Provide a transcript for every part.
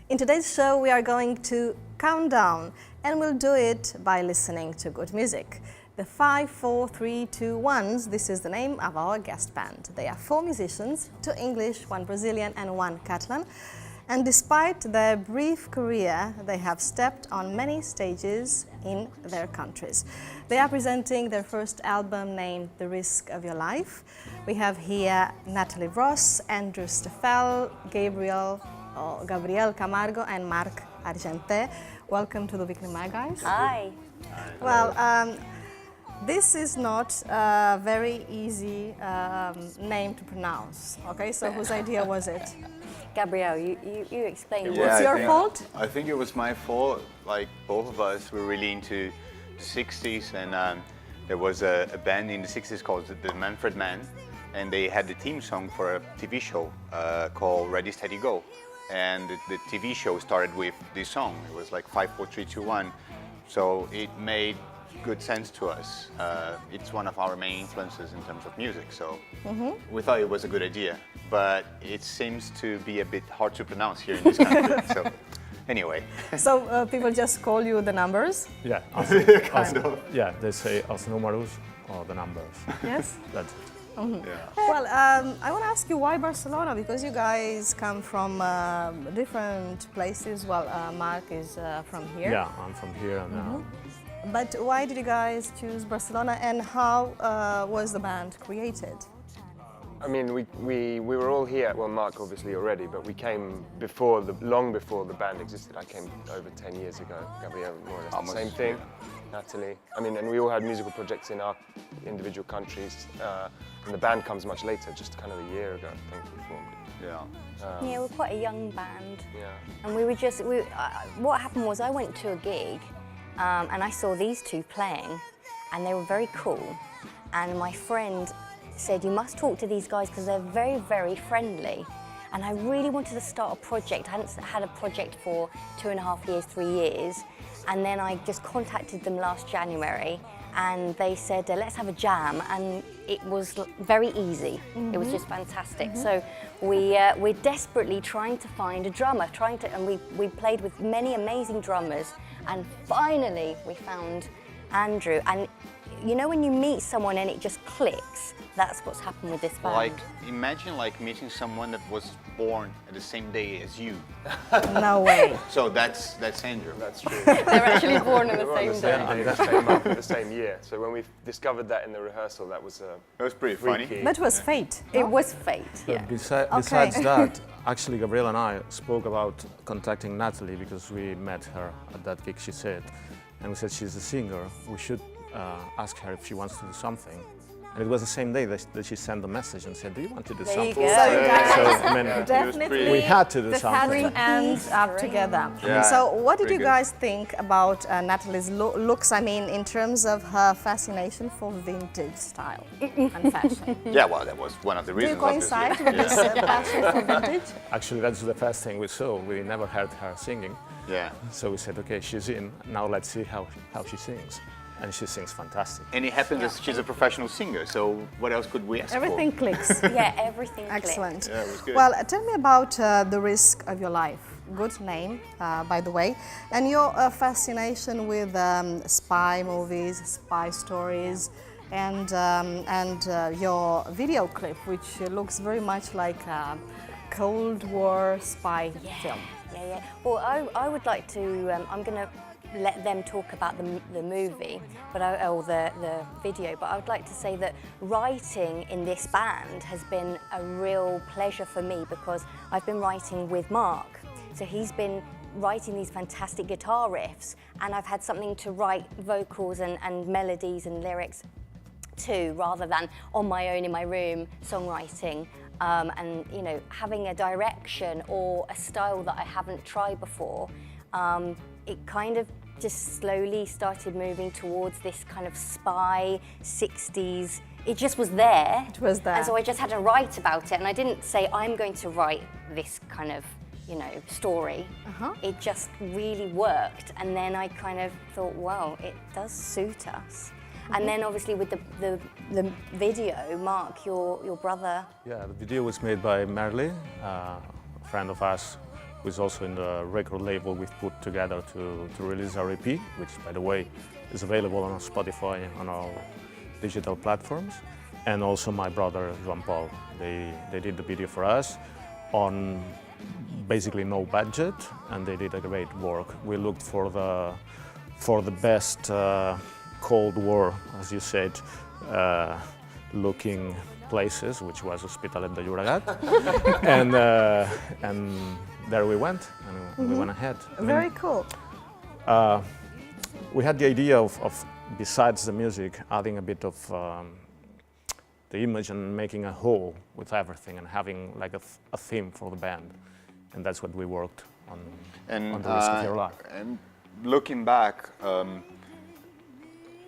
In today's show, we are going to count down, and we'll do it by listening to good music. The 5, 4, 3, 2, 1s, this is the name of our guest band. They are 4 musicians, 2 English, 1 Brazilian and 1 Catalan. And despite their brief career, they have stepped on many stages in their countries. They are presenting their first album named The Risk of Your Life. We have here Natalie Ross, Andrew Steffel, Gabriel Camargo and Marc Broderick. Welcome to the Weekly Mag, guys. Hi. Well, this is not a very easy name to pronounce. Okay, so whose idea was it? Gabrielle, you explain. Yeah, What's your fault? I think it was my fault. Like, both of us were really into the 60s, and there was a band in the 60s called the Manfred Man, and they had the theme song for a TV show called Ready, Steady, Go. And the TV show started with this song. It was like 5, 4, 3, 2, 1. So it made good sense to us. It's one of our main influences in terms of music, so we thought it was a good idea. But it seems to be a bit hard to pronounce here in this country. So anyway. So people just call you the numbers? Yeah, kind of. Yeah, they say os números or the numbers. Yes. That's it. Yeah. Well, I want to ask you why Barcelona, because you guys come from different places. Well, Marc is from here. Yeah, I'm from here. And, But why did you guys choose Barcelona, and how was the band created? I mean, we were all here, well, Marc obviously already, but we came long before the band existed. I came over 10 years ago, Gabrielle, more or less Almost, the same thing, yeah. Natalie. I mean, and we all had musical projects in our individual countries, and the band comes much later, just kind of a year ago, I think we formed. Yeah. Yeah, we're quite a young band. Yeah. And we were just, what happened was I went to a gig and I saw these two playing, and they were very cool. And my friend said, you must talk to these guys because they're very, very friendly. And I really wanted to start a project. I hadn't had a project for 2.5 years, 3 years. And then I just contacted them last January, and they said, let's have a jam. And it was very easy. It was just fantastic. So we're desperately trying to find a drummer, and we played with many amazing drummers. And finally, we found Andrew. And you know when you meet someone and it just clicks? That's what's happened with this band. Like, imagine like meeting someone that was born at the same day as you. No way. So that's Andrew. That's true. They're actually born on the We were on same day. They just came up at the same year. So when we discovered that in the rehearsal, that was pretty funny. freaky. That was fate. It was fate, yeah. Besides that, actually, Gabrielle and I spoke about contacting Natalie because we met her at that gig, she said. And we said, she's a singer, we should ask her if she wants to do something. And it was the same day that she sent the message and said, do you want to do There something? you go. So you guys So, I mean, definitely we had to do the something. pattern ends up together. Yeah, So what did pretty you good. guys think about Natalie's looks? I mean, in terms of her fascination for vintage style and fashion. Yeah, well, that was one of the Do you reasons. coincide obviously. with this passion for vintage? Actually, that's the first thing we saw. We never heard her singing. Yeah. So we said, okay, she's in. Now let's see how she sings. And she sings fantastic. And it happens that she's a professional singer, so what else could we ask Everything for? clicks. Yeah, everything clicked. Excellent. Yeah, it was good. Well, tell me about The Risk of Your Life. Good name, by the way. And your fascination with spy movies, spy stories, and your video clip, which looks very much like a Cold War spy film. Yeah. Well, I would like to, I'm going to let them talk about the movie, or the video, but I would like to say that writing in this band has been a real pleasure for me because I've been writing with Marc. So he's been writing these fantastic guitar riffs, and I've had something to write vocals and melodies and lyrics to, rather than on my own in my room songwriting. And you know, having a direction or a style that I haven't tried before, it kind of just slowly started moving towards this kind of spy 60s. It just was there. It was there. And so I just had to write about it, and I didn't say I'm going to write this kind of, you know, story. It just really worked, and then I kind of thought, wow, it does suit us. And then obviously with the video, Marc, your brother. Yeah, the video was made by Merle, a friend of us who is also in the record label we've put together to release our EP, which, by the way, is available on Spotify and on our digital platforms. And also my brother, Jean-Paul. They did the video for us on basically no budget, and they did a great work. We looked for the best Cold War, as you said, looking places, which was Hospitalet de Llobregat, and there we went, and we went ahead. Very cool. We had the idea of, besides the music, adding a bit of the image and making a whole with everything and having like a theme for the band, and that's what we worked on the Risk of Your Life. And looking back,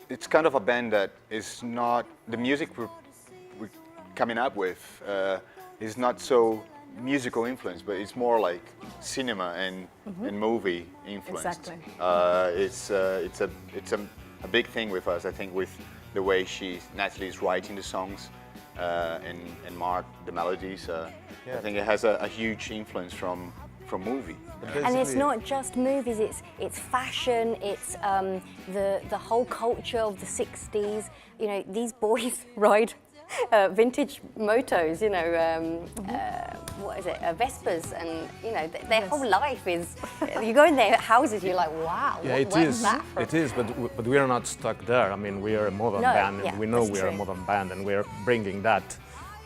it's kind of a band that is not, the music we're coming up with is not so musical influence, but it's more like cinema and movie influenced. Exactly. It's a big thing with us, I think, with the way Natalie is writing the songs and Marc the melodies. I think it has a huge influence from movie. And it's not just movies, it's fashion, it's the whole culture of the 60s. You know, these boys ride vintage motos, you know, what is it, Vespas, and you know, their whole life is, you go in their houses, you're like, wow, Yeah, where's that from? It is, but we are not stuck there. I mean, we are a modern band, and we know we are a modern band, and we are bringing that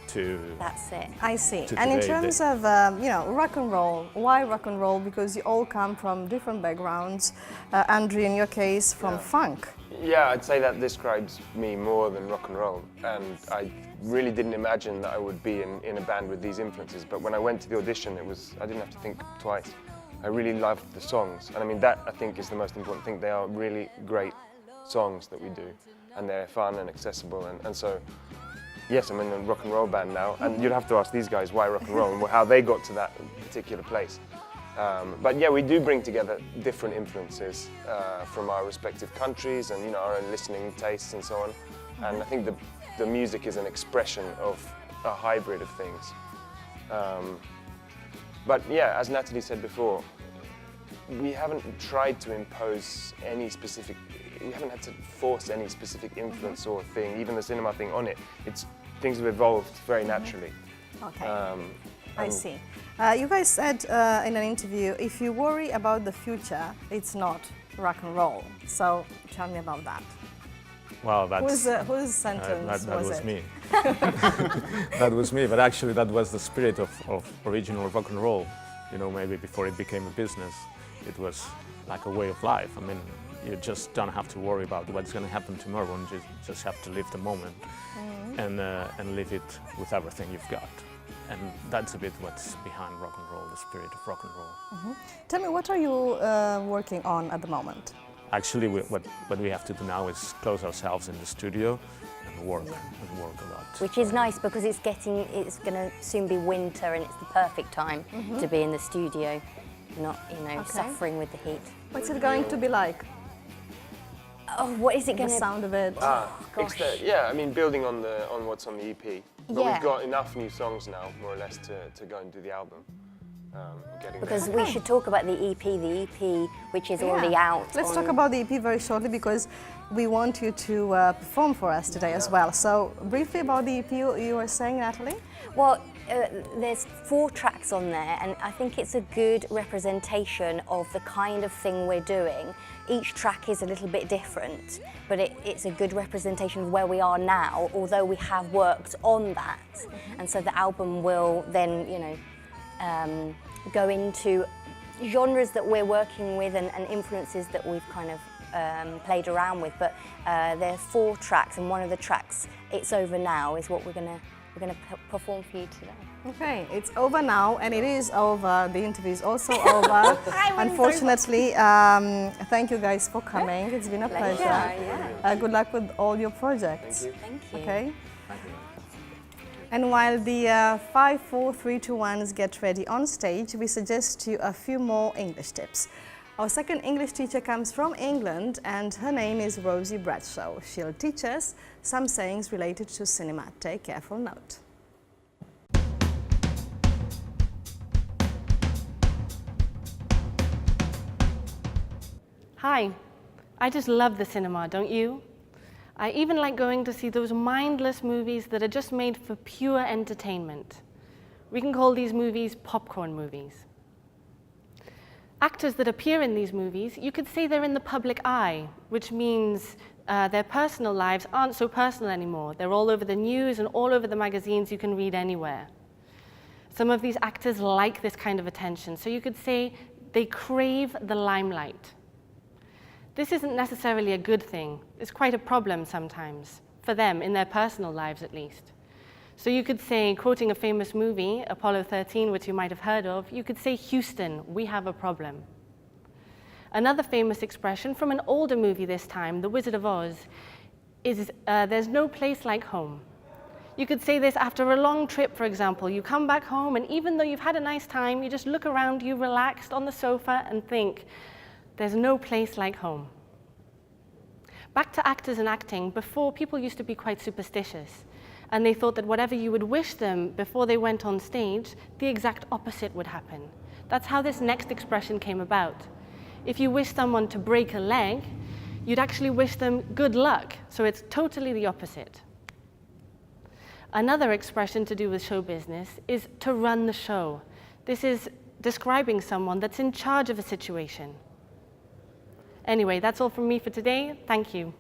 to... That's it. I see. And in terms of, you know, rock and roll, why rock and roll? Because you all come from different backgrounds. Andrew, in your case, from funk. Yeah, I'd say that describes me more than rock and roll. And I really didn't imagine that I would be in a band with these influences. But when I went to the audition, I didn't have to think twice. I really loved the songs. And I mean, that I think is the most important thing. They are really great songs that we do. And they're fun and accessible. And so, yes, I'm in a rock and roll band now. And you'd have to ask these guys why rock and roll and how they got to that particular place. But yeah, we do bring together different influences from our respective countries and, you know, our own listening tastes and so on. And I think the music is an expression of a hybrid of things. But yeah, as Natalie said before, we haven't tried to impose any specific, we haven't had to force any specific influence or thing, even the cinema thing on it. Things have evolved very naturally. Okay. I see. You guys said in an interview, if you worry about the future, it's not rock and roll. So tell me about that. Well, that's... Whose sentence that was was it? me. That was me, but actually that was the spirit of original rock and roll. You know, maybe before it became a business, it was like a way of life. I mean, you just don't have to worry about what's going to happen tomorrow, and you just have to live the moment and live it with everything you've got. And that's a bit what's behind rock and roll, the spirit of rock and roll. Tell me, what are you working on at the moment? Actually, what we have to do now is close ourselves in the studio and work a lot. Which is nice because it's going to soon be winter and it's the perfect time to be in the studio, not, you know, suffering with the heat. What's it going to be like? Oh, what is it going to... The sound of it? Gosh. Yeah, I mean, building on what's on the EP. But Yeah. we've got enough new songs now, more or less, to go and do the album. Because we should talk about the EP which is already out. Let's talk about the EP very shortly because we want you to perform for us today as well. So briefly about the EP, you were saying, Natalie? Well, there's 4 tracks on there, and I think it's a good representation of the kind of thing we're doing. Each track is a little bit different, but it's a good representation of where we are now, although we have worked on that. And so the album will then, you know, go into genres that we're working with and influences that we've kind of played around with. But there are 4 tracks, and one of the tracks, It's Over Now, is what we're gonna perform for you today. Okay, it's over now, and it is over. The interview is also over. Unfortunately, thank you guys for coming. It's been a pleasure. Yeah. Good luck with all your projects. Thank you. Okay. And while the 5, 4, 3, 2, 1s get ready on stage, we suggest you a few more English tips. Our second English teacher comes from England, and her name is Rosie Bradshaw. She'll teach us some sayings related to cinema. Take careful note. Hi, I just love the cinema, don't you? I even like going to see those mindless movies that are just made for pure entertainment. We can call these movies popcorn movies. Actors that appear in these movies, you could say they're in the public eye, which means their personal lives aren't so personal anymore. They're all over the news and all over the magazines you can read anywhere. Some of these actors like this kind of attention, so you could say they crave the limelight. This isn't necessarily a good thing. It's quite a problem sometimes, for them, in their personal lives at least. So you could say, quoting a famous movie, Apollo 13, which you might have heard of, you could say, Houston, we have a problem. Another famous expression from an older movie this time, The Wizard of Oz, is there's no place like home. You could say this after a long trip, for example. You come back home, and even though you've had a nice time, you just look around you relaxed on the sofa and think, there's no place like home. Back to actors and acting, before people used to be quite superstitious. And they thought that whatever you would wish them before they went on stage, the exact opposite would happen. That's how this next expression came about. If you wish someone to break a leg, you'd actually wish them good luck, so it's totally the opposite. Another expression to do with show business is to run the show. This is describing someone that's in charge of a situation. Anyway, that's all from me for today. Thank you.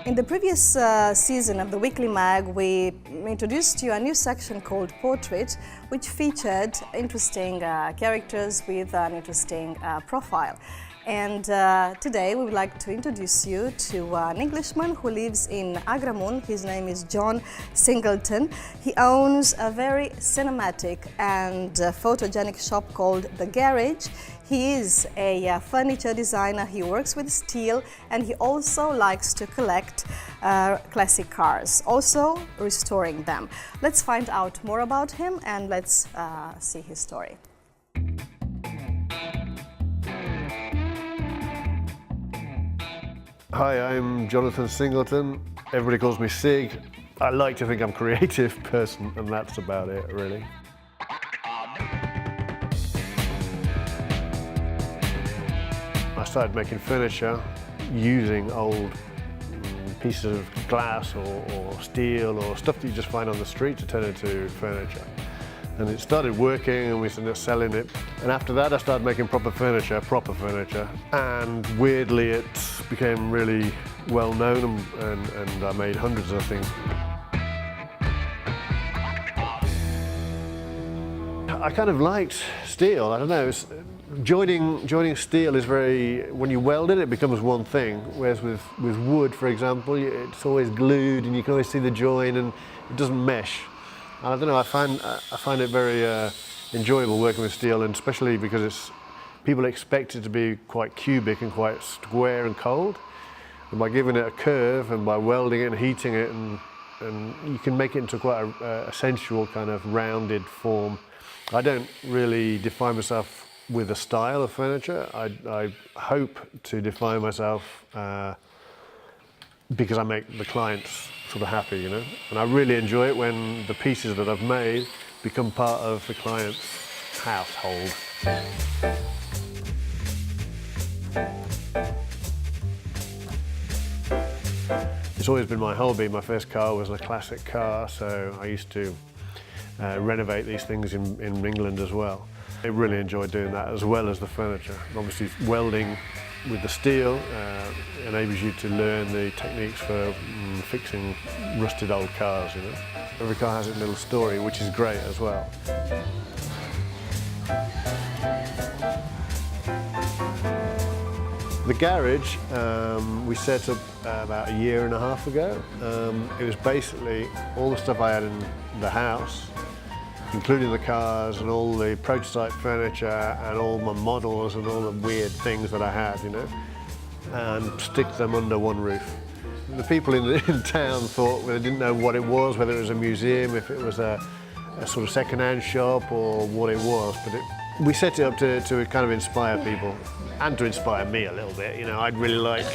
In the previous season of the Weekly Mag, we introduced you a new section called Portrait, which featured interesting characters with an interesting profile. And today we would like to introduce you to an Englishman who lives in Agramunt. His name is John Singleton. He owns a very cinematic and photogenic shop called The Garage. He is a furniture designer. He works with steel and he also likes to collect classic cars, also restoring them. Let's find out more about him and let's see his story. Hi, I'm Jonathan Singleton. Everybody calls me Sig. I like to think I'm a creative person, and that's about it, really. I started making furniture using old pieces of glass or steel or stuff that you just find on the street to turn into furniture. And it started working and we started selling it. And after that I started making proper furniture. And weirdly it became really well known and I made hundreds of things. I kind of liked steel, I don't know. Joining steel is very, when you weld it, it becomes one thing. Whereas with wood, for example, it's always glued and you can always see the join and it doesn't mesh. I don't know, I find it very enjoyable working with steel, and especially because people expect it to be quite cubic and quite square and cold. And by giving it a curve and by welding it and heating it, and you can make it into quite a sensual kind of rounded form. I don't really define myself with a style of furniture. I hope to define myself because I make the clients sort of happy, you know. And I really enjoy it when the pieces that I've made become part of the client's household. It's always been my hobby. My first car was a classic car, so I used to renovate these things in England as well. I really enjoyed doing that as well as the furniture. Obviously welding with the steel enables you to learn the techniques for fixing rusted old cars, you know. Every car has its little story, which is great as well. The garage we set up about a year and a half ago. It was basically all the stuff I had in the house, including the cars and all the prototype furniture and all my models and all the weird things that I had, you know, and stick them under one roof. The people in town thought, well, they didn't know what it was, whether it was a museum, if it was a sort of second-hand shop or what it was, but we set it up to kind of inspire people and to inspire me a little bit. You know, I'd really like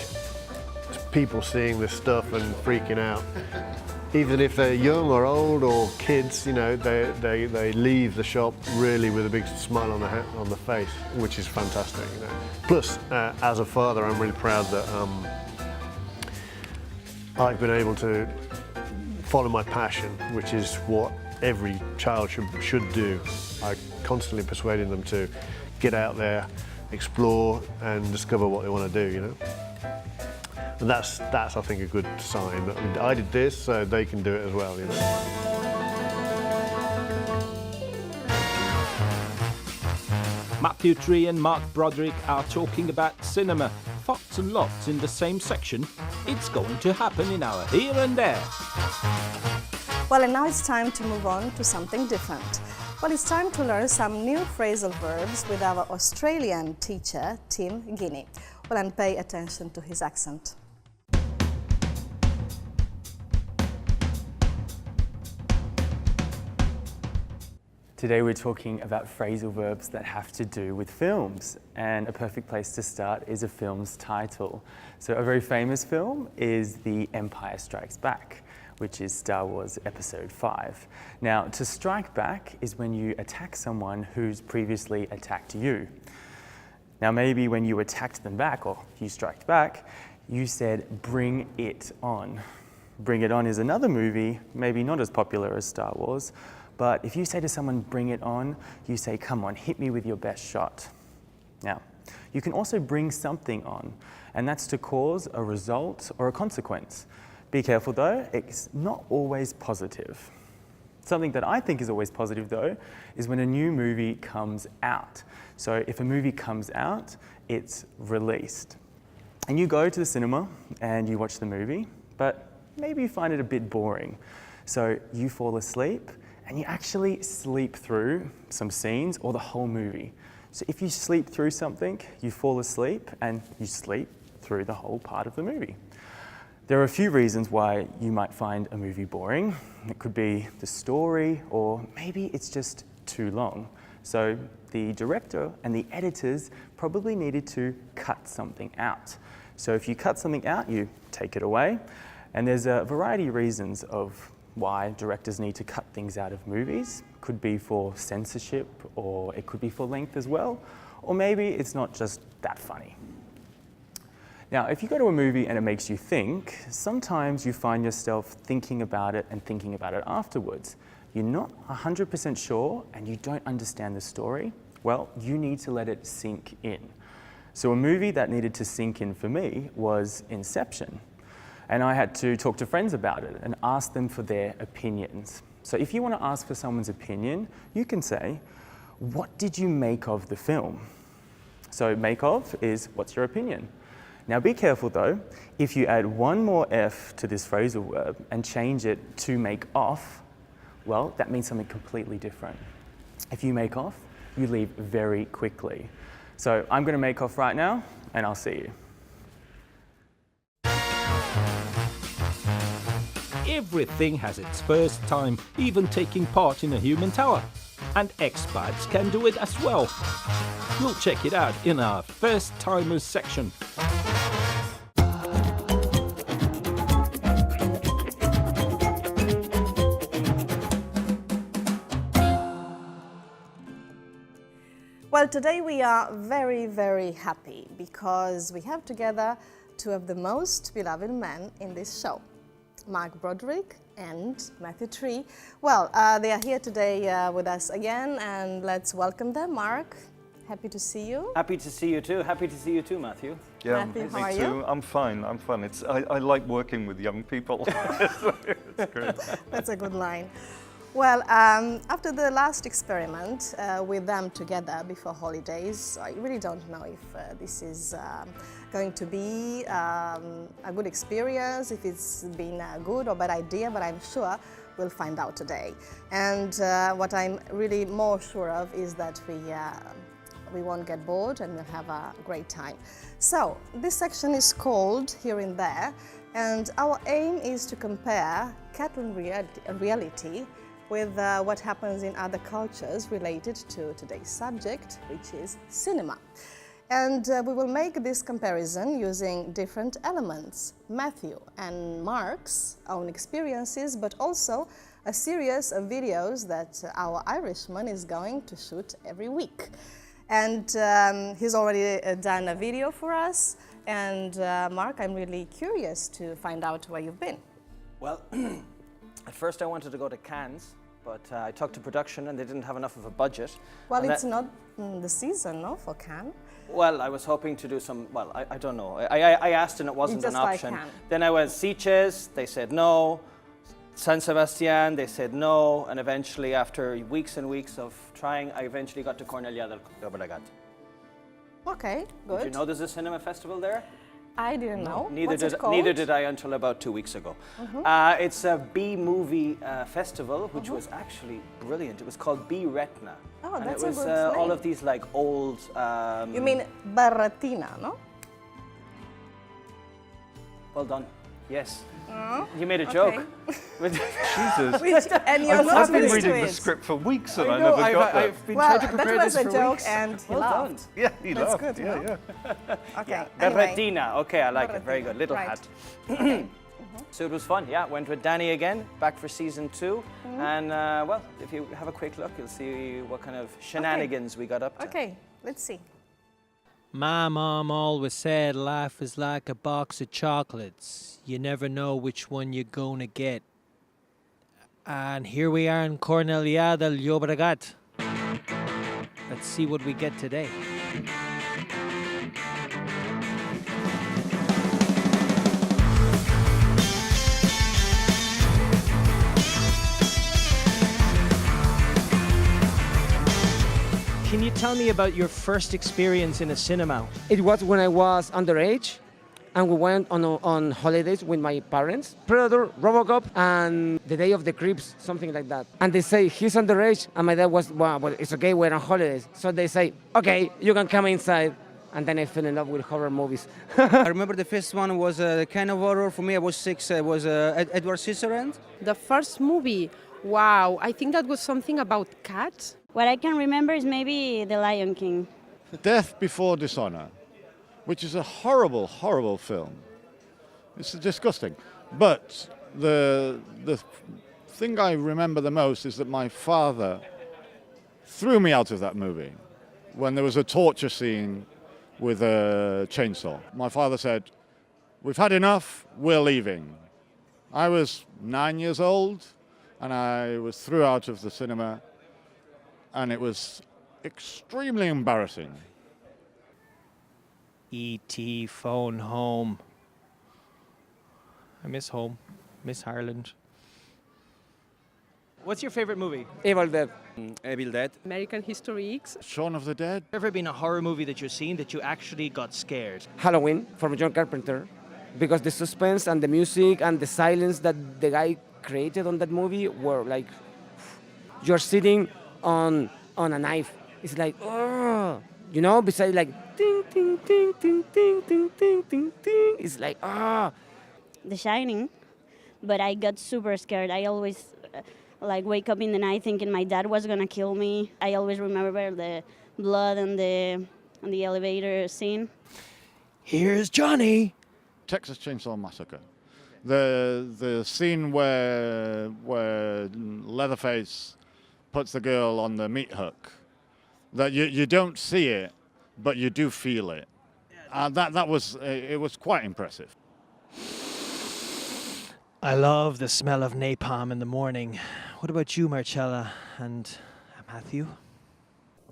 people seeing this stuff and freaking out. Even if they're young or old or kids, you know, they leave the shop really with a big smile on the face, which is fantastic, you know. Plus, as a father, I'm really proud that I've been able to follow my passion, which is what every child should do. I'm constantly persuading them to get out there, explore, and discover what they want to do, you know. And that's I think, a good sign that I did this, so they can do it as well, you know. Matthew Tree and Marc Broderick are talking about cinema. Facts and lots in the same section. It's going to happen in our Here and There. Well, and now it's time to move on to something different. Well, it's time to learn some new phrasal verbs with our Australian teacher, Tim Guinea. Well, and pay attention to his accent. Today we're talking about phrasal verbs that have to do with films, and a perfect place to start is a film's title. So a very famous film is The Empire Strikes Back, which is Star Wars Episode 5. Now, to strike back is when you attack someone who's previously attacked you. Now, maybe when you attacked them back, or you struck back, you said, "Bring it on." Bring It On is another movie, maybe not as popular as Star Wars, but if you say to someone, "Bring it on," you say, "Come on, hit me with your best shot." Now, you can also bring something on, and that's to cause a result or a consequence. Be careful though, it's not always positive. Something that I think is always positive though, is when a new movie comes out. So if a movie comes out, it's released. And you go to the cinema and you watch the movie, but maybe you find it a bit boring. So you fall asleep and you actually sleep through some scenes or the whole movie. So if you sleep through something, you fall asleep and you sleep through the whole part of the movie. There are a few reasons why you might find a movie boring. It could be the story, or maybe it's just too long. So the director and the editors probably needed to cut something out. So if you cut something out, you take it away. And there's a variety of reasons of why directors need to cut things out of movies. Could be for censorship, or it could be for length as well. Or maybe it's not just that funny. Now, if you go to a movie and it makes you think, sometimes you find yourself thinking about it and thinking about it afterwards. You're not 100% sure and you don't understand the story. Well, you need to let it sink in. So a movie that needed to sink in for me was Inception. And I had to talk to friends about it and ask them for their opinions. So if you want to ask for someone's opinion, you can say, what did you make of the film? So make of is, what's your opinion? Now be careful though, if you add one more F to this phrasal verb and change it to make off, well, that means something completely different. If you make off, you leave very quickly. So I'm going to make off right now, and I'll see you. Everything has its first time, even taking part in a human tower. And expats can do it as well. We'll check it out in our First Timers section. Well, today we are very, very happy because we have together two of the most beloved men in this show, Marc Broderick and Matthew Tree. Well, they are here today with us again, and let's welcome them. Marc, happy to see you. Happy to see you too. Happy to see you too, Matthew. Yeah, Matthew, me how are too. you? I'm fine. I'm fine. I like working with young people. It's great. That's a good line. Well, after the last experiment with them together before holidays, I really don't know if this is going to be a good experience, if it's been a good or bad idea, but I'm sure we'll find out today. And what I'm really more sure of is that we won't get bored and we'll have a great time. So this section is called Here and There, and our aim is to compare Catalan reality with what happens in other cultures related to today's subject, which is cinema. And we will make this comparison using different elements, Matthew and Marc's own experiences, but also a series of videos that our Irishman is going to shoot every week. And he's already done a video for us. And Marc, I'm really curious to find out where you've been. Well, at first I wanted to go to Cannes, but I talked to production and they didn't have enough of a budget. Well, it's not the season, no, for Cannes? Well, I was hoping to do some, well, I don't know. I asked and it wasn't an option. Then I went Sitges, they said no. San Sebastian, they said no. And eventually, after weeks and weeks of trying, I eventually got to Cornellà del Llobregat. Okay, good. Did you know there's a cinema festival there? I didn't know. Neither did I until about 2 weeks ago. It's a B-movie festival, which was actually brilliant. It was called B-Retna. Oh, and that's it was a good all name. of these like old... You mean Barratina, no? Well done. Yes. You made a joke. Jesus. And you're not I've been used reading to the it. script for weeks and I never got that. I've been Well, trying to prepare that was this a for joke weeks. and he Well laughed. done. Yeah, he That's laughed. good, Yeah, no? yeah. Okay, anyway. Berretina. Okay, I like it. Very good. Little Right. hat. So it was fun. Yeah, went with Danny again, back for season 2. And well, if you have a quick look, you'll see what kind of shenanigans we got up to. Okay, let's see. My mom always said life is like a box of chocolates. You never know which one you're gonna get. And here we are in Cornellà del Llobregat. Let's see what we get today. Can you tell me about your first experience in a cinema? It was when I was underage, and we went on holidays with my parents. Predator, Robocop, and The Day of the Creeps, something like that. And they say, he's underage, and my dad was, well, it's okay, we're on holidays. So they say, okay, you can come inside. And then I fell in love with horror movies. I remember the first one was a kind of horror for me. I was 6. It was Edward Scissorhands. The first movie, wow, I think that was something about cats. What I can remember is maybe The Lion King. Death Before Dishonor, which is a horrible, horrible film. It's disgusting. But the thing I remember the most is that my father threw me out of that movie when there was a torture scene with a chainsaw. My father said, "We've had enough, we're leaving." I was 9 years old and I was thrown out of the cinema, and it was extremely embarrassing. E.T. Phone Home. I miss home, miss Ireland. What's your favorite movie? Evil Dead. Evil Dead. American History X. Shaun of the Dead. Ever been a horror movie that you've seen that you actually got scared? Halloween from John Carpenter, because the suspense and the music and the silence that the guy created on that movie were like, you're sitting on a knife. It's like, oh, you know, besides like, ting, ting, ting, ting, ting, ting, ting, ting, ting. It's like, ah. The Shining, but I got super scared. I always like wake up in the night thinking my dad was gonna kill me. I always remember the blood and the elevator scene. Here's Johnny. Texas Chainsaw Massacre. The scene where Leatherface puts the girl on the meat hook. That you don't see it, but you do feel it. It was quite impressive. I love the smell of napalm in the morning. What about you, Marcella and Matthew?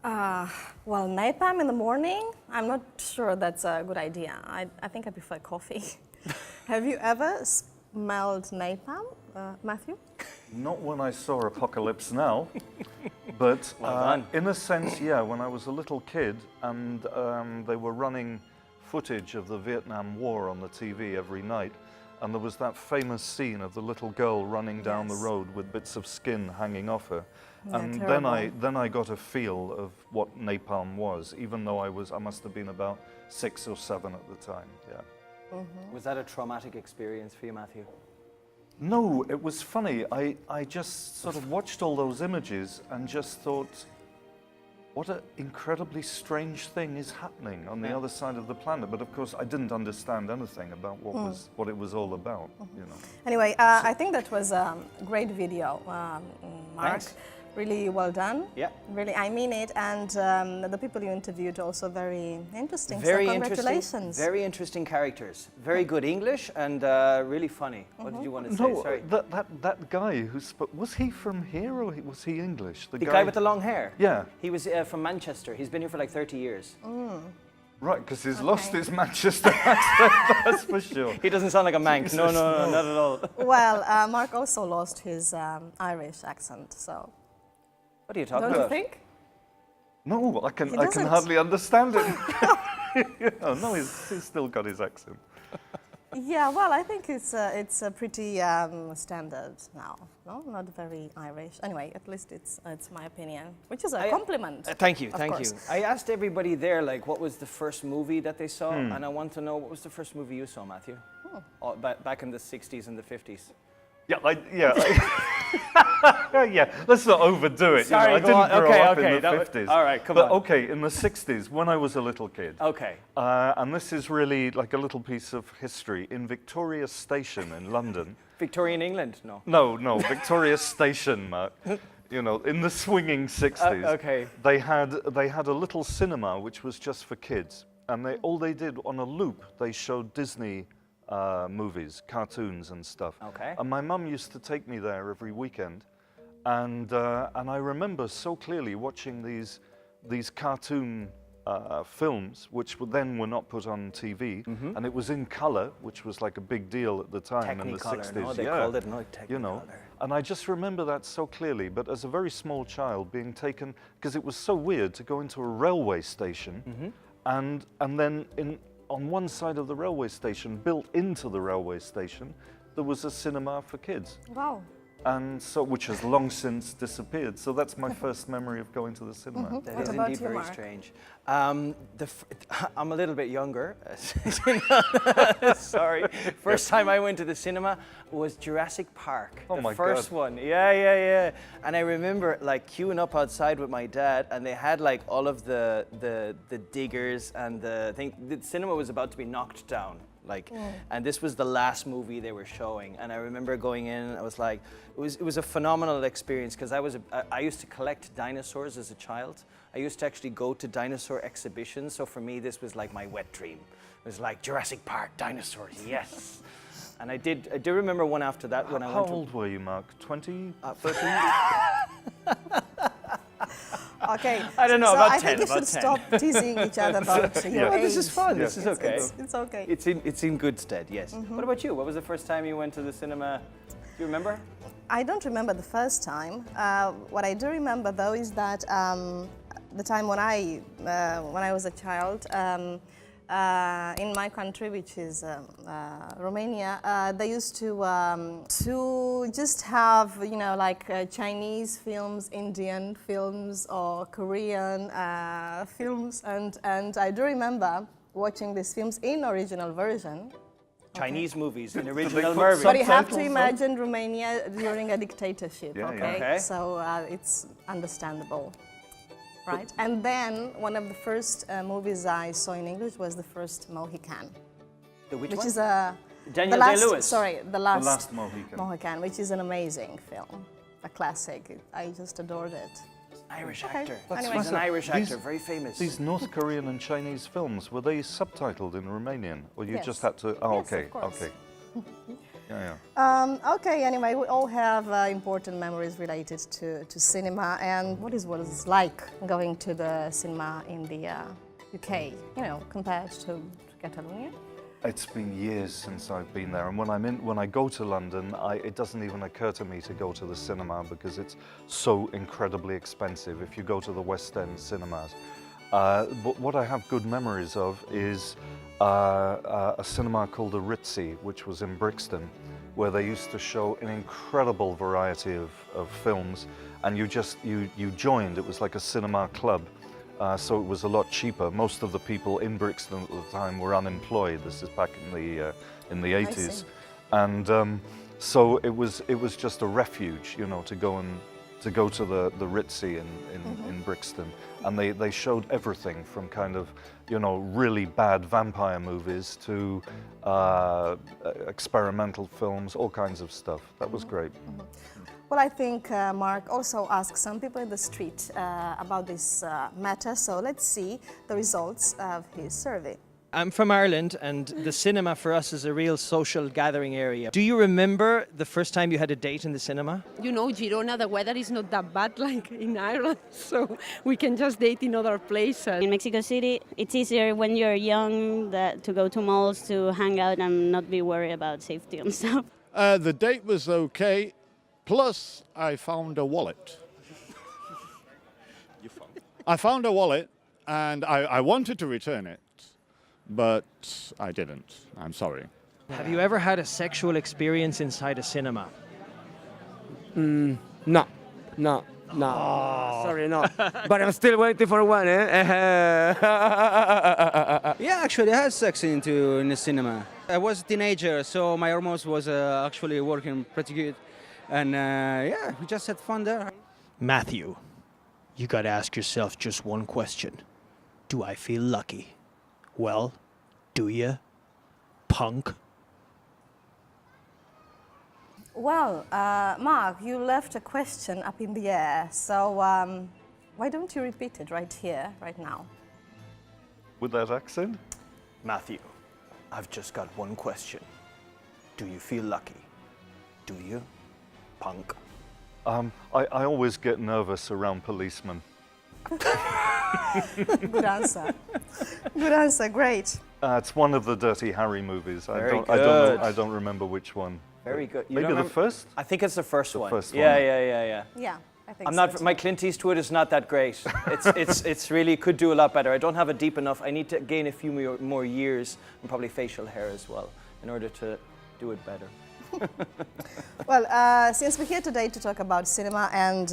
Well, napalm in the morning? I'm not sure that's a good idea. I think I prefer coffee. Have you ever smelled napalm, Matthew? Not when I saw Apocalypse Now, but in a sense, yeah, when I was a little kid and they were running footage of the Vietnam War on the TV every night, and there was that famous scene of the little girl running down the road with bits of skin hanging off her. Yeah, and terrible. then I got a feel of what napalm was, even though I must have been about 6 or 7 at the time, yeah. Mm-hmm. Was that a traumatic experience for you, Matthew? No, it was funny. I just sort of watched all those images and just thought, what an incredibly strange thing is happening on the other side of the planet. But of course, I didn't understand anything about what it was all about. You know. Anyway, I think that was a great video, Mark. Thanks. Really well done. Yeah. Really, I mean it. And the people you interviewed also very interesting. Very so congratulations. interesting. Very interesting characters. Very good English and really funny. What did you want to say? No, Sorry. that guy who spoke, was he from here or was he English? The guy with the long hair? Yeah. He was from Manchester. He's been here for like 30 years. Right, because he's lost his Manchester accent, that's for sure. He doesn't sound like a Manx. No, not at all. Well, Mark also lost his Irish accent, so. What are you talking about? about? Don't you think? No, I can hardly understand it. Oh, no, he's still got his accent. Yeah, well, I think it's a pretty standard now. No, not very Irish. Anyway, at least it's my opinion, which is a compliment. Thank you, thank course. you. I asked everybody there, like, what was the first movie that they saw, and I want to know what was the first movie you saw, Matthew? Oh, back in the 60s and the 50s. Yeah, yeah. Let's not overdo it. Sorry, I didn't grow up in the 50s. All right, come on. Okay, in the 60s, when I was a little kid. Okay. And this is really like a little piece of history. In Victoria Station in London. Victorian England? No. No, Victoria Station, Mark. You know, in the swinging 60s. Okay. They had a little cinema which was just for kids, and all they did on a loop, they showed Disney movies, cartoons and stuff. Okay. And my mum used to take me there every weekend, and I remember so clearly watching these cartoon films, which then were not put on TV, and it was in colour, which was like a big deal at the time in the 60s. No? They called it Technicolor. You know, and I just remember that so clearly. But as a very small child, being taken, because it was so weird to go into a railway station, and then on one side of the railway station, built into the railway station, there was a cinema for kids. Wow. And so, which has long since disappeared. So that's my first memory of going to the cinema. That is indeed very strange. I'm a little bit younger. Sorry. First time I went to the cinema was Jurassic Park. Oh my God. The first one. Yeah. And I remember like queuing up outside with my dad, and they had like all of the diggers, and the cinema was about to be knocked down. And this was the last movie they were showing, and I remember going in, and I was like, it was a phenomenal experience, because I used to collect dinosaurs as a child. I used to actually go to dinosaur exhibitions, so for me this was like my wet dream. It was like Jurassic Park, dinosaurs, yes. And I do remember one after that when I went to... How old were you, Mark? 20, 30? Okay. I don't know, so about I 10. think you should stop teasing each other about your age. This is fun. This is okay. It's okay. It's in good stead. Yes. What about you? What was the first time you went to the cinema? Do you remember? I don't remember the first time. What I do remember though is that the time when I was a child. In my country, which is Romania, they used to just have, you know, like Chinese films, Indian films, or Korean films, and I do remember watching these films in original version. Chinese movies in original version. But you have to imagine Romania during a dictatorship, okay? Okay. So it's understandable. Right, and then one of the first movies I saw in English was the first Mohican. Which which one? is Daniel Day-Lewis. Sorry, the last Mohican. Mohican, which is an amazing film, a classic. I just adored it. Irish actor. Anyway. He's an Irish actor, very famous. These North Korean and Chinese films, were they subtitled in Romanian, or you Yes. just had to? Oh, Yes, okay, of course. okay. Yeah. Okay, anyway, we all have important memories related to cinema, and what is like going to the cinema in the UK, you know, compared to Catalonia? It's been years since I've been there, and when I go to London, it doesn't even occur to me to go to the cinema because it's so incredibly expensive if you go to the West End cinemas. But what I have good memories of is a cinema called the Ritzy, which was in Brixton, where they used to show an incredible variety of films, and you joined. It was like a cinema club, so it was a lot cheaper. Most of the people in Brixton at the time were unemployed. This is back in the 80s, and so it was just a refuge, you know, to go to the Ritzy in Brixton, and they showed everything from kind of, you know, really bad vampire movies to experimental films, all kinds of stuff. That was great. Well, I think Mark also asked some people in the street about this matter, so let's see the results of his survey. I'm from Ireland, and the cinema for us is a real social gathering area. Do you remember the first time you had a date in the cinema? You know, Girona, the weather is not that bad like in Ireland, so we can just date in other places. In Mexico City, it's easier when you're young to go to malls, to hang out and not be worried about safety and stuff. The date was okay, plus I found a wallet. I found a wallet, and I wanted to return it. But I didn't. I'm sorry. Have you ever had a sexual experience inside a cinema? No. Sorry, no. But I'm still waiting for one, eh? Yeah, actually, I had sex in the cinema. I was a teenager, so my hormones was actually working pretty good. And yeah, we just had fun there. Matthew, you gotta ask yourself just one question. Do I feel lucky? Well, do you, punk? Well, Mark, you left a question up in the air, so why don't you repeat it right here, right now? With that accent? Matthew, I've just got one question. Do you feel lucky? Do you, punk? I always get nervous around policemen. Good answer. Good answer, great. It's one of the Dirty Harry movies. Very good. I don't remember which one. Very good. You Maybe don't the remember? first? I think it's the first one. First one. Yeah. Yeah, I think I'm so not. too. My Clint Eastwood is not that great. It's really could do a lot better. I don't have it deep enough. I need to gain a few more years and probably facial hair as well in order to do it better. Well, since we're here today to talk about cinema and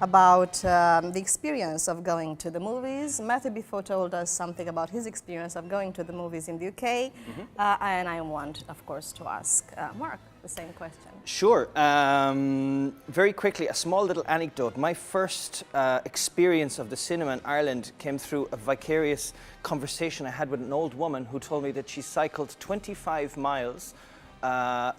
about the experience of going to the movies, Matthew before told us something about his experience of going to the movies in the UK, and I want, of course, to ask Mark the same question. Sure. Very quickly, a small little anecdote. My first experience of the cinema in Ireland came through a vicarious conversation I had with an old woman who told me that she cycled 25 miles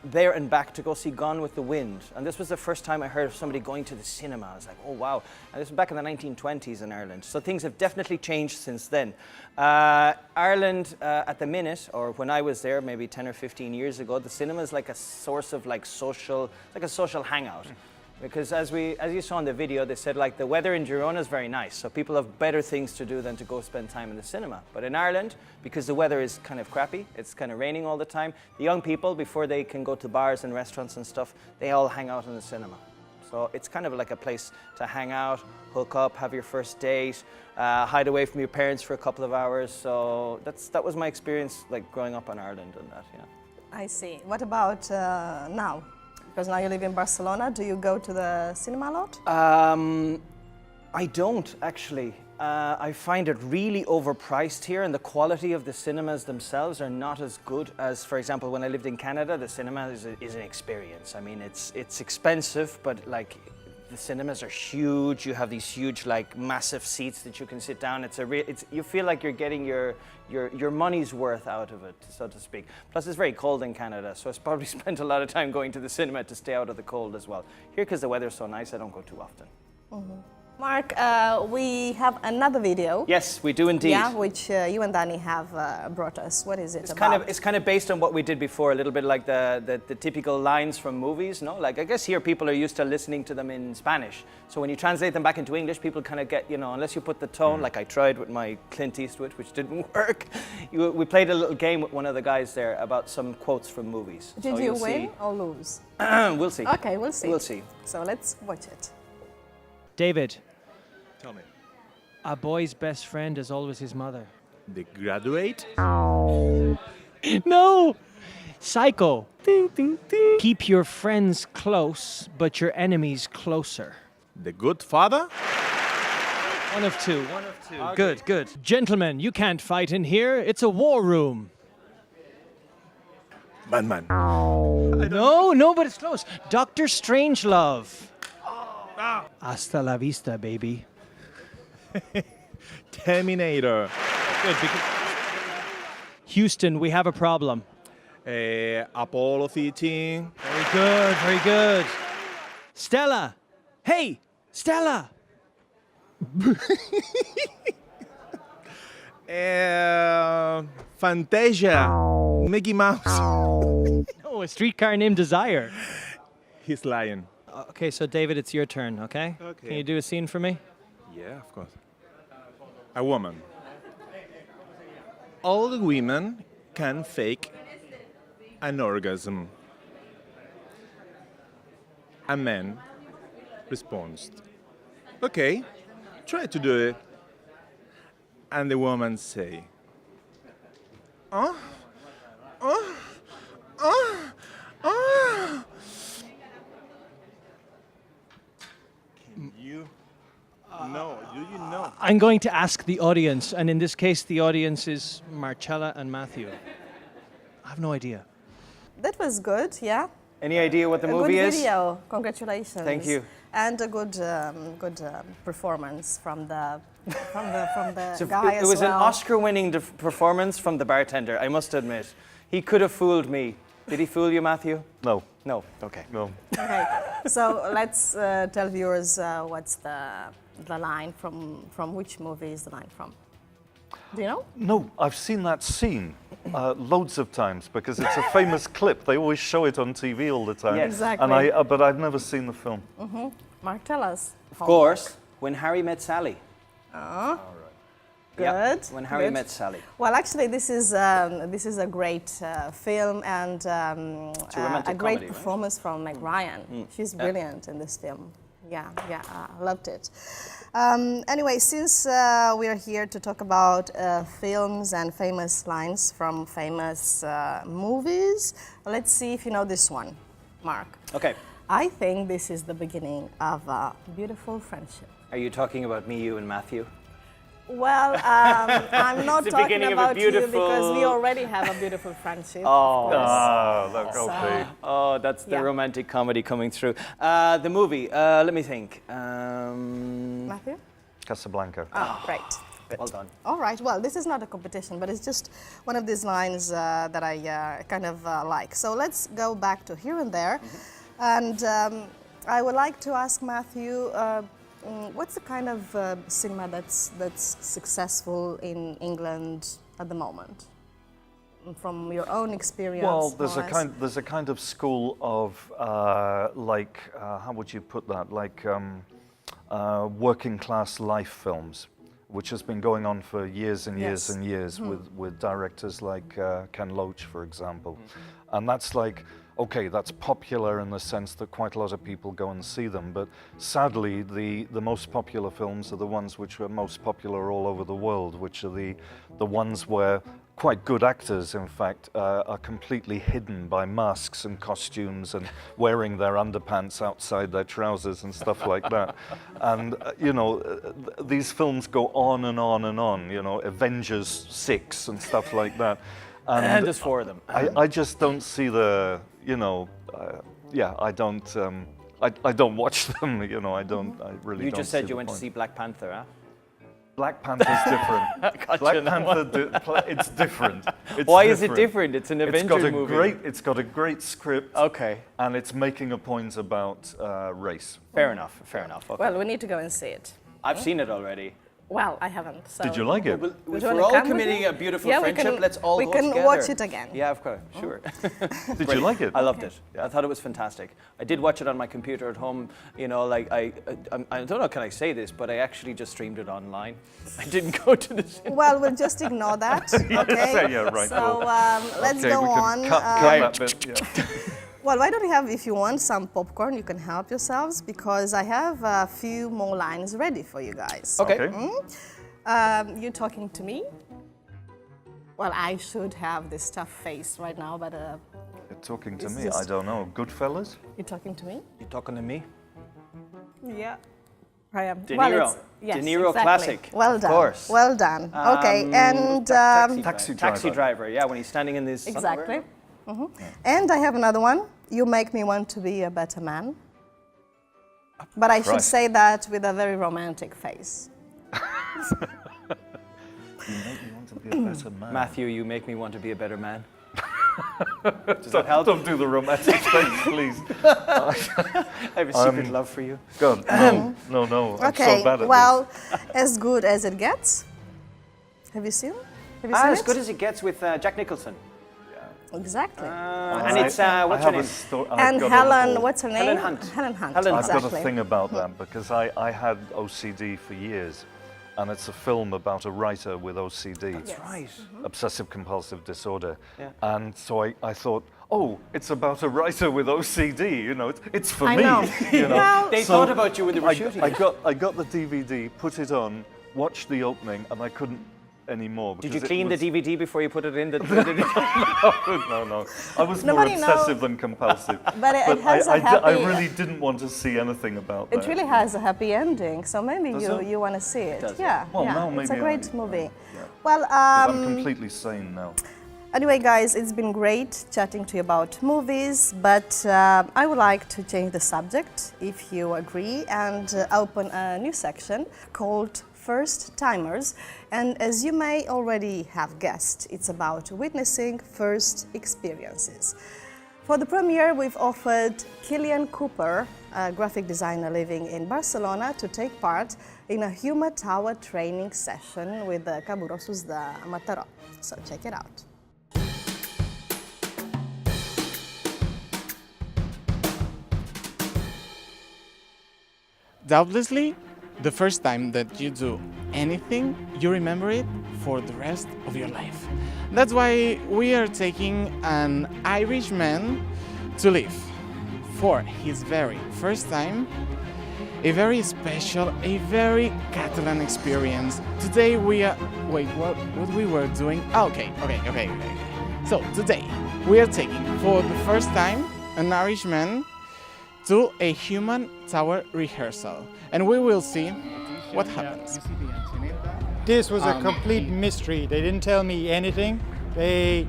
there and back to go see Gone with the Wind. And this was the first time I heard of somebody going to the cinema. I was like, oh wow. And this was back in the 1920s in Ireland. So things have definitely changed since then. Ireland at the minute, or when I was there maybe 10 or 15 years ago, the cinema is like a source of like a social hangout. Because as you saw in the video, they said like the weather in Girona is very nice, so people have better things to do than to go spend time in the cinema. But in Ireland, because the weather is kind of crappy, it's kind of raining all the time, the young people, before they can go to bars and restaurants and stuff, they all hang out in the cinema. So it's kind of like a place to hang out, hook up, have your first date, hide away from your parents for a couple of hours. So that was my experience like growing up in Ireland and that, yeah. I see. What about now? Because now you live in Barcelona, do you go to the cinema a lot? I don't, actually. I find it really overpriced here, and the quality of the cinemas themselves are not as good as, for example, when I lived in Canada, the cinema is an experience. I mean, it's expensive, but like the cinemas are huge. You have these huge, like, massive seats that you can sit down. You feel like you're getting your money's worth out of it, so to speak. Plus, it's very cold in Canada, so I probably spent a lot of time going to the cinema to stay out of the cold as well. Here, because the weather's so nice, I don't go too often. Mm-hmm. Mark, we have another video. Yes, we do indeed. Yeah, which you and Danny have brought us. What is it about? It's kind of based on what we did before, a little bit like the typical lines from movies, no? Like, I guess here people are used to listening to them in Spanish. So when you translate them back into English, people kind of get, unless you put the tone, like I tried with my Clint Eastwood, which didn't work. We played a little game with one of the guys there about some quotes from movies. Did you win or lose? We'll see. Okay, we'll see. We'll see. So let's watch it. David. Tell me. A boy's best friend is always his mother. The Graduate? No! Psycho. Ding, ding, ding. Keep your friends close, but your enemies closer. The Good Father? One of two. Okay. Good, good. Gentlemen, you can't fight in here. It's a war room. Batman. No, but it's close. Dr. Strangelove. Hasta la vista, baby. Terminator. Good, because Houston, we have a problem. Apollo 13. Very good, very good. Stella. Hey, Stella. Fantasia. Mickey Mouse. No, a streetcar named Desire. He's lying. Okay, so David, it's your turn, okay? Okay. Can you do a scene for me? Yeah, of course. A woman. All the women can fake an orgasm. A man responds, okay, try to do it. And the woman say, No, do you know? I'm going to ask the audience, and in this case, the audience is Marcella and Matthew. I have no idea. That was good, yeah? Any idea what the movie is? is? A good video. Congratulations. Thank you. And a good performance from the So guy as well. It was an Oscar-winning performance from the bartender, I must admit. He could have fooled me. Did he fool you, Matthew? No. No, okay. No. Okay, so let's tell viewers what's the line from which movie is the line from? Do you know? No, I've seen that scene loads of times because it's a famous clip. They always show it on TV all the time. Yes. Exactly. And but I've never seen the film. Mm-hmm. Mark, tell us. Of course, When Harry Met Sally. Oh. Good. Yeah, when Harry good. met Sally. Well, actually, this is a great film and a great comedy, performance from Meg Ryan. She's brilliant in this film. Yeah, I loved it. Anyway, since we are here to talk about films and famous lines from famous movies, let's see if you know this one, Mark. Okay. I think this is the beginning of a beautiful friendship. Are you talking about me, you, and Matthew? Well, I'm not It's the talking beginning of a about you beautiful- because we already have a beautiful friendship. Oh, that's the Yeah. romantic comedy coming through. The movie, let me think. Matthew? Casablanca. Oh, great. Well done. All right, well, this is not a competition, but it's just one of these lines that I kind of like. So let's go back to Here and There. And I would like to ask Matthew, what's the kind of cinema that's successful in England at the moment? From your own experience. Well, there's a kind of school of how would you put that? Like working class life films, which has been going on for years and years and years with directors like Ken Loach, for example. And that's like, okay, that's popular in the sense that quite a lot of people go and see them, but sadly the most popular films are the ones which are most popular all over the world, which are the ones where quite good actors, in fact, are completely hidden by masks and costumes and wearing their underpants outside their trousers and stuff like that. And, you know, these films go on and on and on, you know, Avengers 6 and stuff like that. And there's 4 of them. I just don't see the, you know, I don't watch them, you know, I really don't. You just said see you the went to point. see Black Panther, huh? Black Panther's different. Gotcha, Black no. Panther, it's different. It's Why is it different? It's an Avengers movie. It's got a great script. Okay. And it's making a point about race. Fair enough, fair enough. Okay. Well, we need to go and see it. I've seen it already. Well, I haven't. So. Did you like it? Well, Would if you we're wanna all come with committing me? a beautiful Yeah, friendship, let's all we go can together. watch it again. Yeah, of course, sure. Did you like it? I loved it. I thought it was fantastic. I did watch it on my computer at home. You know, like I don't know, can I say this, but I actually just streamed it online. I didn't go to the cinema. Well, we'll just ignore that, okay? Yeah, right. So let's Okay, go we can on. cut that bit. Yeah. Well, why don't you have, if you want, some popcorn, you can help yourselves, because I have a few more lines ready for you guys. Okay. You talking to me? Well, I should have this tough face right now, but... You're talking to It's me, just- I don't know. Goodfellas? You talking to me? You talking to me? Yeah. I am. De Well, Niro. it's- yes, De Niro exactly. classic. Well of done. course. Well done. Okay, and... Taxi driver, yeah, when he's standing in this... Exactly. And I have another one. You make me want to be a better man. But I should Right. say that with a very romantic face. You make me want to be a better man. Matthew, you make me want to be a better man. Does that Don't, help? don't do the romantic thing, please. I have a secret love for you. God, no. I'm Okay, so bad at well, as good as it gets. Have you seen? Have you seen As it? good as it gets with Jack Nicholson. Exactly. And it's, what's her name? And Helen, what's her name? Helen Hunt. Helen Hunt. Helen I've exactly. got a thing about that because I had OCD for years, and it's a film about a writer with OCD. That's right. Obsessive compulsive disorder. Yeah. And so I thought, oh, it's about a writer with OCD, you know, it's for I me. know. You know? Well- They thought about you when they were shooting I it. got the DVD, put it on, watched the opening, and I couldn't anymore. Did you because it clean was- the DVD before you put it in? No. I was more Nobody obsessive than compulsive. But it has a I happy- really didn't want to see anything about that. It really has a happy ending, so maybe Does it? you want to see it. Does it? Yeah, Well, yeah. now It's a maybe great I- movie. yeah. Well, 'Cause I'm completely sane now. anyway, guys, it's been great chatting to you about movies, but I would like to change the subject, if you agree, and open a new section called First Timers. And as you may already have guessed, it's about witnessing first experiences. For the premiere, we've offered Killian Cooper, a graphic designer living in Barcelona, to take part in a Huma Tower training session with Caburosus da Mataró. So check it out. Doubtlessly, the first time that you do anything, you remember it for the rest of your life. That's why we are taking an Irishman to live for his very first time, a very special, a very Catalan experience. Today we are, wait, what we were doing? Okay. So today we are taking for the first time an Irishman to a human tower rehearsal, and we will see what happens. This was a complete mystery. They didn't tell me anything. They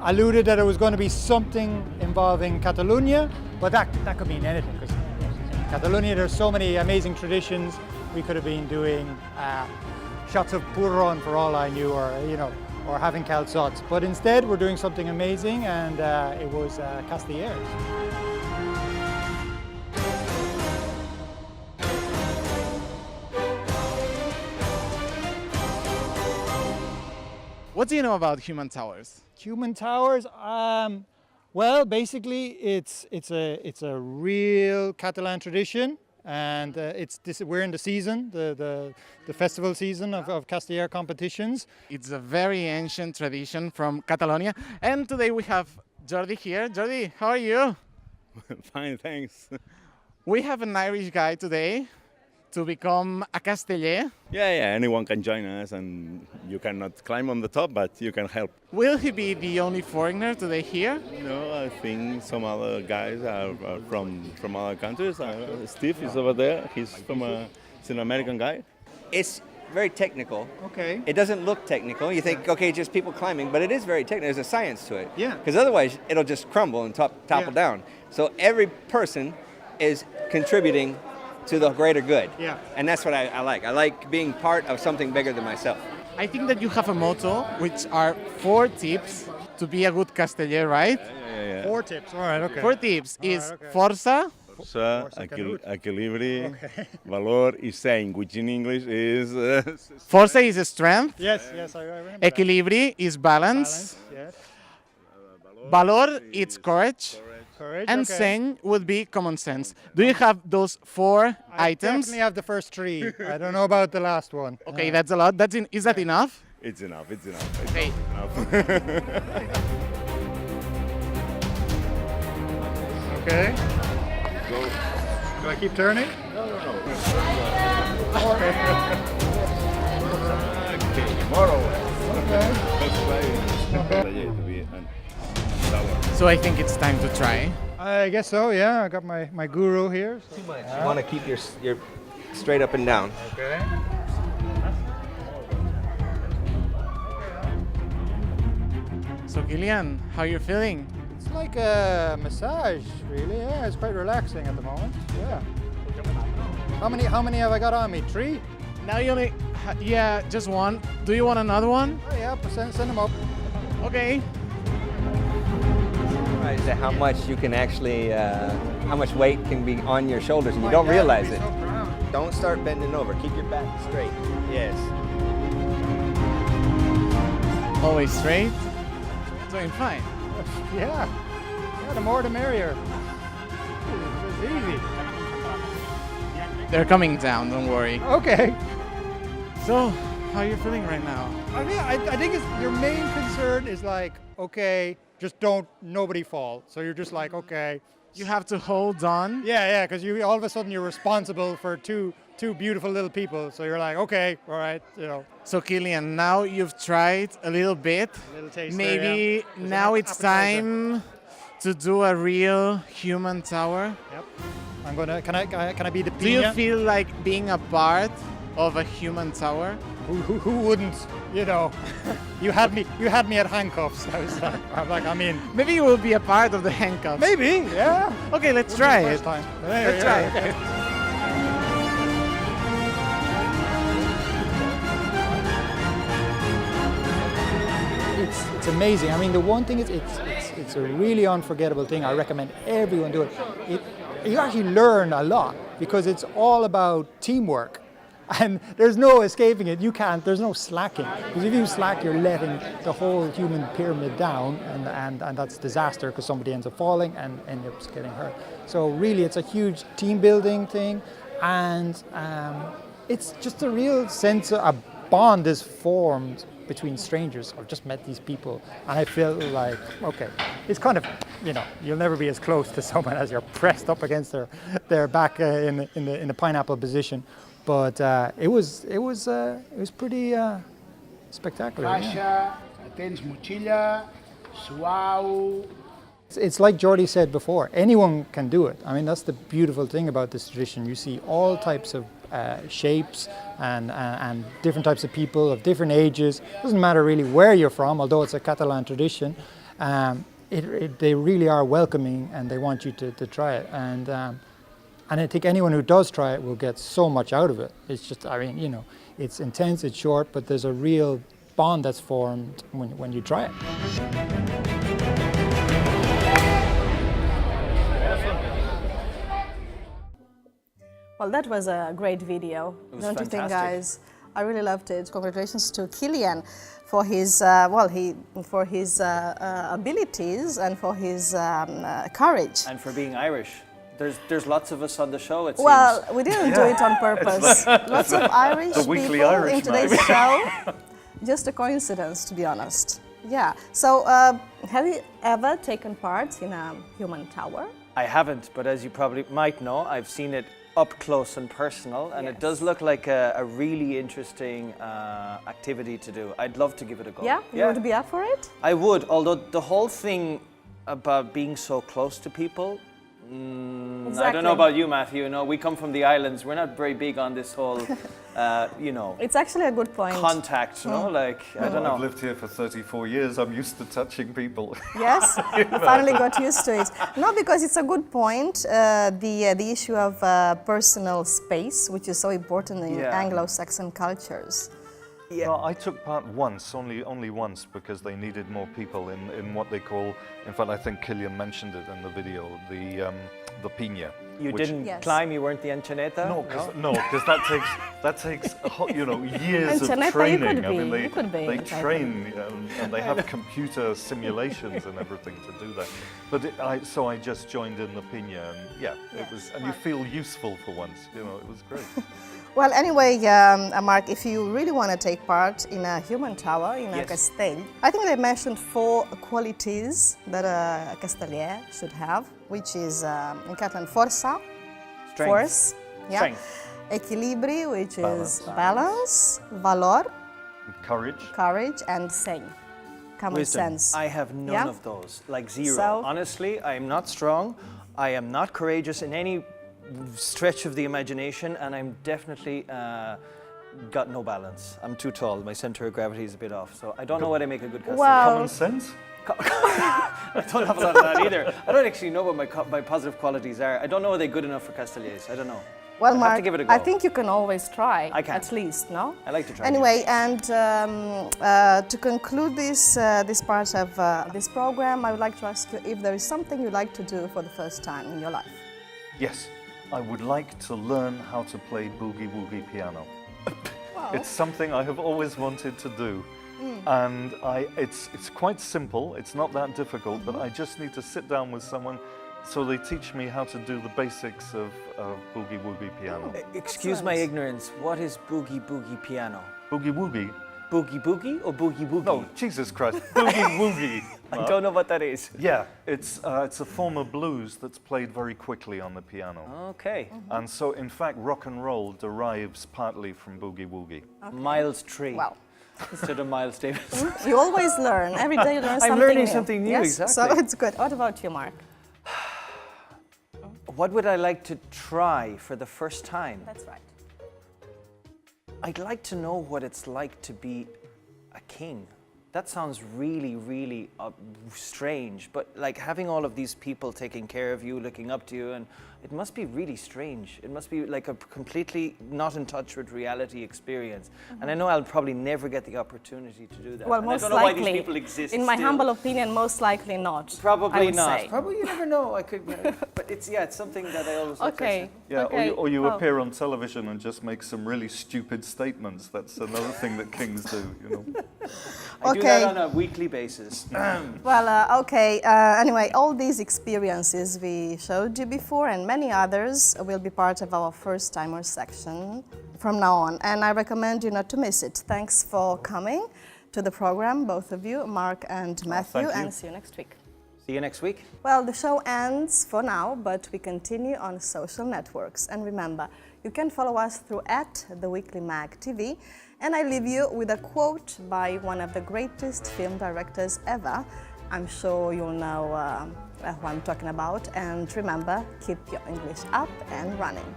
alluded that it was going to be something involving Catalonia, but that could mean anything, because Catalonia, there's so many amazing traditions. We could have been doing shots of Purron for all I knew, or having calzots. But instead, we're doing something amazing, and it was Castellers. What do you know about human towers? Human towers? Well, basically, it's a real Catalan tradition, and we're in the season, the festival season of Castellar competitions. It's a very ancient tradition from Catalonia, and today we have Jordi here. Jordi, how are you? Fine, thanks. We have an Irish guy today to become a Casteller. Yeah, anyone can join us, and you cannot climb on the top, but you can help. Will he be the only foreigner today here? No, I think some other guys are from other countries. Steve is over there. He's an American guy. It's very technical. Okay. It doesn't look technical. You think, okay, just people climbing, but it is very technical. There's a science to it. Yeah. Because otherwise, it'll just crumble and topple down. So every person is contributing to the greater good. Yeah. And that's what I like. I like being part of something bigger than myself. I think that you have a motto, which are 4 tips to be a good Casteller, right? Yeah. 4 tips, all right, okay. 4 tips is força, equilibrio, valor y saying, which in English is... Força is strength. Yes, I remember. Equilibrio is balance. Yes. Valor is courage. And okay. sen would be common sense. Do you have those 4 items? I definitely have the first 3. I don't know about the last one. Okay, that's a lot. Is that enough? It's enough. Okay. Okay. Do I keep turning? No. More or less. So I think it's time to try. I guess so, yeah. I got my guru here. So. Too much. You want to keep your straight up and down. Okay. So Gillian, how are you feeling? It's like a massage, really. Yeah, it's quite relaxing at the moment. Yeah. How many have I got on me? 3? Now you only, just 1. Do you want another one? Oh yeah, send them up. Okay. Right, so how much you can actually, how much weight can be on your shoulders, and you don't realize it. Don't start bending over. Keep your back straight. Yes. Always straight. Doing fine. Yeah, the more the merrier. It's easy. They're coming down, don't worry. Okay. So, how are you feeling right now? I think your main concern is like, okay, just nobody fall. So you're just like, okay. You have to hold on. Yeah, because all of a sudden you're responsible for two beautiful little people. So you're like, okay, all right, So Killian, now you've tried a little bit. A little taster, Maybe now it's time to do a real human tower. Yep. I'm gonna. Can I be the piña? Do you feel like being a part of a human tower? Who wouldn't? You had me at handcuffs. Maybe you will be a part of the handcuffs. Maybe, yeah. Okay, let's try it. Let's try it. Okay. It's amazing. I mean, the one thing is it's a really unforgettable thing. I recommend everyone do it. You actually learn a lot because it's all about teamwork. And there's no escaping it. There's no slacking. Because if you slack, you're letting the whole human pyramid down, and that's disaster because somebody ends up falling and ends up getting hurt. So really, it's a huge team building thing. And it's just a real sense of a bond is formed between strangers. I've just met these people, and I feel like, okay, it's kind of, you know, you'll never be as close to someone as you're pressed up against their back in the pineapple position, but it was pretty spectacular. Xarxa, tens motxilla, suau. It's like Jordi said before, anyone can do it. I mean, that's the beautiful thing about this tradition. You see all types of shapes and different types of people of different ages. It doesn't matter really where you're from, although it's a Catalan tradition. They really are welcoming, and they want you to try it. And I think anyone who does try it will get so much out of it. It's just, I mean, you know, it's intense, it's short, but there's a real bond that's formed when you try it. Well, that was a great video, don't you think, guys? I really loved it. Congratulations to Killian for his abilities and for his courage. And for being Irish. There's lots of us on the show, it seems. Well, we didn't do it on purpose. Lots of Irish people in today's show. Just a coincidence, to be honest. Yeah. So, have you ever taken part in a human tower? I haven't, but as you probably might know, I've seen it up close and personal, and it does look like a really interesting activity to do. I'd love to give it a go. Yeah? You would be up for it? I would, although the whole thing about being so close to people, I don't know about you, Matthew. You know, we come from the islands. We're not very big on this whole, you know. It's actually a good point. Contact, you know, like, I don't know. I've lived here for 34 years. I'm used to touching people. Yes, you finally got used to it. No, because it's a good point. The issue of personal space, which is so important in Anglo-Saxon cultures. Yeah. Well, I took part once, only once, because they needed more people in what they call, in fact, I think Killian mentioned it in the video, the piña. You didn't climb, you weren't the enchaneta? No, because that takes you know, years of training. I mean, they train and they have computer simulations and everything to do that. But so I just joined in the piña, and it was, and you feel useful for once. You know, it was great. Well, anyway, Marc, if you really want to take part in a human tower in a castell, I think they mentioned 4 qualities that a castellier should have, which is in Catalan força, force, equilibri, which is balance, valor, courage, and seny, common sense. I have none of those, like zero. So, honestly, I am not strong. I am not courageous in any stretch of the imagination, and I'm definitely got no balance. I'm too tall. My center of gravity is a bit off, so I don't know what I make a good castellier. Well, common sense? I don't have a lot of that either. I don't actually know what my positive qualities are. I don't know are they good enough for castelliers. I don't know. Well, I'll Marc, have to give it a go. I think you can always try. I can. At least, no? I like to try. Anyway, and to conclude this part of this program, I would like to ask you if there is something you'd like to do for the first time in your life. Yes, I would like to learn how to play boogie woogie piano. Wow. It's something I have always wanted to do. And it's quite simple, it's not that difficult, but I just need to sit down with someone so they teach me how to do the basics of boogie woogie piano. Excuse my ignorance, what is boogie boogie piano? Boogie woogie? Boogie boogie or boogie woogie? No, Jesus Christ, boogie woogie. I don't know what that is. Yeah, it's a form of blues that's played very quickly on the piano. Okay. And so, in fact, rock and roll derives partly from boogie woogie. Okay. Miles Tree. Wow. Instead of Miles Davis. You always learn. Every day you learn something I'm learning new. something new, yes? exactly. So it's good. What about you, Marc? What would I like to try for the first time? That's right. I'd like to know what it's like to be a king. That sounds really, really strange, but like having all of these people taking care of you, looking up to you, and it must be really strange. It must be like a completely not in touch with reality experience. And I know I'll probably never get the opportunity to do that. Well, and most I don't know likely, why these people exist in my still. humble opinion, most likely not. Probably not. Say. Probably, you never know. I could, but it's something that I always look at. Yeah, okay. or you appear on television and just make some really stupid statements. That's another thing that kings do, you know. I do that on a weekly basis. Well, okay. Anyway, all these experiences we showed you before, and many others will be part of our First Timer section from now on, and I recommend you not to miss it. Thanks for coming to the program, both of you, Marc and Matthew, and see you next week. See you next week. Well, the show ends for now, but we continue on social networks. And remember, you can follow us through @TheWeeklyMagTV. And I leave you with a quote by one of the greatest film directors ever. I'm sure you'll know who I'm talking about. And remember, keep your English up and running.